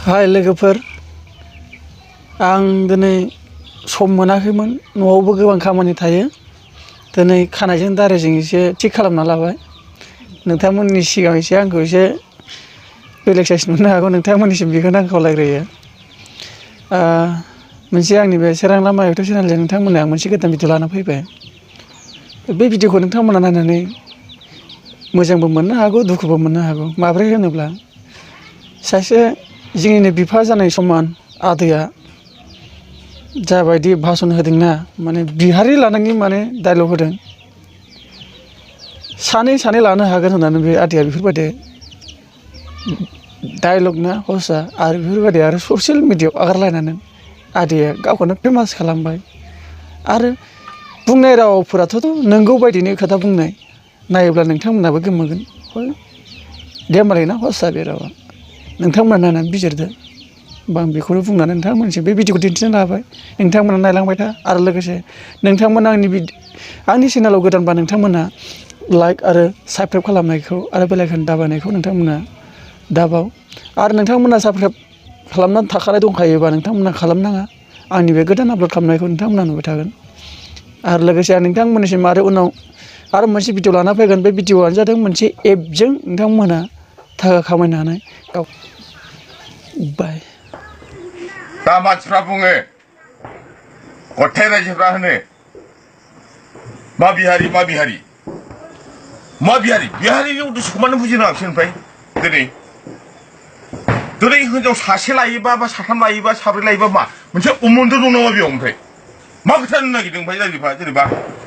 हाय लोगोफोर आं दिनै सम मोनाखैमोन न'आवबो गोबां खामानि थायो दिनै खानायजों दारिजों एसे थिक खालामना लाबाय नोंथांमोननि सिगां एसे आंखौ एसे बेलेग साइज नुनो हागौ नोंथांमोननिसिम बेखौनो आं खावलायग्रोयो मोनसे आंनि बे सोरां लामा इउटुब चेनेलजों नोंथांमोननो आं मोनसे गोदान भिडिअ लाना फैबाय बे भिडिअखौ नोंथांमोना नायनानै मोजांबो मोननो हागौ दुखुबो मोननो हागौ माब्रै होनोब्ला सासे जोंनिनो बिफा जानाय समान आदैया जाबायदि भाषण होदोंना माने बिहारि लानायनि माने डायलग होदों सानै लानो हागोन होननानै बे आदैया बेफोरबायदि डायलग ना हसा आरो बेफोरबायदि आरो ससियेल मिडियायाव आगारलायनानै आदैया गावखौनो फेमास खालामबाय आरो बुंनाय रावफोराथ' नंगौ बायदिनो खोथा बुंनाय नायोब्ला नोंथांमोनाबो गोमोगोन दे होमबालाय ना हसा बे रावा नोंथांमोना नायनानै बिजिरदो बा आं बेखौनो बुंनानै नोंथांमोनसिम बे भिडिअखौ दिन्थिनो लाबाय नोंथांमोना नायलांबाय था आरो लोगोसे नोंथांमोना आंनि चेनेलाव गोदानबा नोंथांमोना लाइक आरो साबस्क्राइब खालामनायखौ आरो बेल आइकन दाबायनायखौ नोंथांमोना दाबाव आरो नोंथांमोना साबस्क्राइब खालामनानै थाखानाय दंखायोबा नोंथांमोना खालामनाङा आंनि बे गोदान आपल'ड खालामनायखौ नोंथांमोना नुबाय थागोन आरो लोगोसे आं नोंथांमोननिसिम आरो उनाव आरो मोनसे भिडिअ लाना फैगोन बे भिडिअआनो जादों मोनसे एपजों नोंथांमोना थाखा खामायनो हानाय बाय दा मानसिफ्रा बुङो गथाय रायजोफ्रा होनो मा बिहारि बिहारिनि उद्देश्यखौ मानो बुजिनो हाखिसै ओमफ्राय दिनै हिनजाव सासे लायोबा बा साथाम लायोबा साब्रै लायोबा मा मोनसे उमन्द दं नामा बेयाव ओमफ्राय मा खोथा होननो नागिरदों ओमफ्राय रायजोफ्रा जेनेबा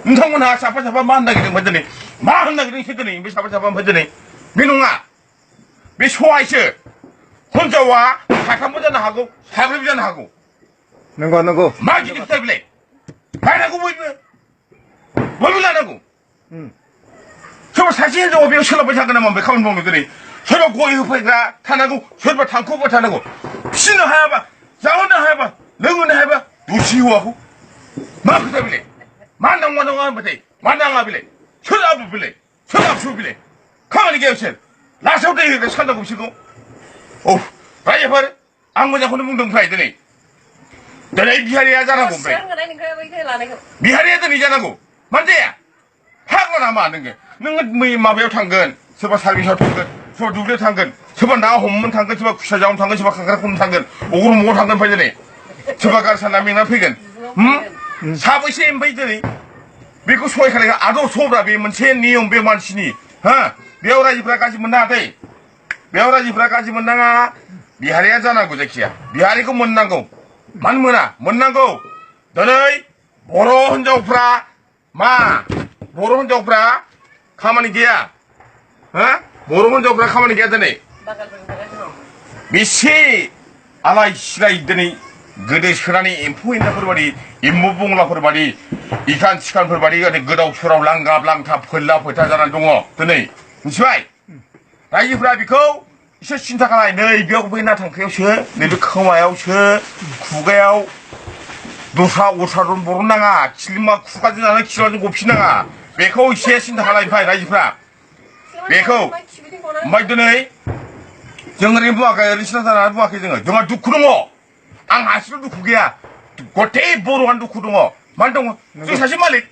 नोंथांमोनहा साफा मा होननो नागिरदों ओमफ्राय दिनै मा होननो नागिरदों एसे दिनै बे साफा ओमफ्राय दिनै बे नङा बे सहायसो हिनजावा साथामबो जानो हागौ साब्रैबो जानो हागौ नंगौ मा गिदिर खोथा बेलाय लानांगौ बयबो लानांगौ सोरबा सासे हिनजावा बेयाव सोलाबबाय थागोन नामा ओमफ्राय खामानि मावनो दिनै सोरबा गय होफैग्रा थानांगौ सोरबा थांखुबो थानांगौ फिसिनो हायाबा जाहोनो हायाबा लोंहोनो हायाबा दुसि हौवाखौ मा खोथा बेलाय मा नाङा होनबाथाय मा नाङा बेलाय सोर आबु बेलाय सोर आबसु बेलाय खामानि गैया बिसोर लास्टआव दै होग्रा साननांगौ बिसोरखौ रायजोफोर आं मोजांखौनो बुंदों ओमफ्राय दिनै बिहारिया जानांगौ ओमफ्राय बिहारिया दिनै जानांगौ मानो जाया फाग्ला नामा नोङो माबायाव थांगोन सोरबा सार्भिसाव थांगोन सोरबा दुब्लियाव थांगोन सोरबा ना हमनो थांगोन सोरबा खुसिया जावनो थांगोन सोरबा खांख्राइ खननो थांगोन अगरमआव थांगोन ओमफ्राय दिनै सोरबा गारसाना मेंना फैगोन साबैसे ओमफ्राय दिनै बेखौ सहाय खालामगोन आदर्शब्रा बे मोनसे नियम बे मानसिनि बेयाव रायजोफ्रा गाज्रि मोननाङा दै बेयाव रायजोफ्रा गाज्रि मोननाङा बिहारिया जानांगौ जायखिया बिहारिखौ मोननांगौ मानो मोननांगौ दिनै बर' हिनजावफ्रा खामानि गैया बर' हिनजावफ्रा खामानि गैया दिनै बेसे आलाय सिलाय दिनै गोदोसोनानै एम्फौ एनलाफोर बादि एम्बु बंलाफोर बादि इखान सिखानफोर बादि गोदाव सोराव लांगाब लांथाब फोल्ला फोथा जानानै दङ दिनै मिथिबाय रायजोफ्रा बेखौ एसे सिन्था खालाय नै बेयाव बै नाथांखायावसो नैबे खोमायावसो खुगायाव दस्रा बरन नाङा खिलिमा खुगाजों जानानै खिलाजों गफिननाङा बेखौ एसे सिन्था खालायबाय रायजोफ्रा बेखौ ओमफ्राय दिनै जों ओरैनो बुङाखै ओरैनो सिन्था जानानै बुङाखै जोंहा दुखु दङ आं हारसिंल' दुखु गैया गथे बर'आनो दुखु दङ मानो दङ जों सासे मालिक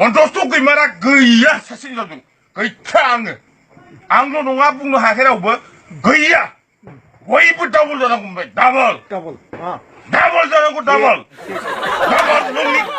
अन्थस्थ' गैमारा गैया सासे हिनजावजों गैथारा आंल' नङा बुंनो हायाखै रावबो गैया बयबो डाबल जानांगौ ओमफ्राय डाबल जानांगौ डाबल लं लिभ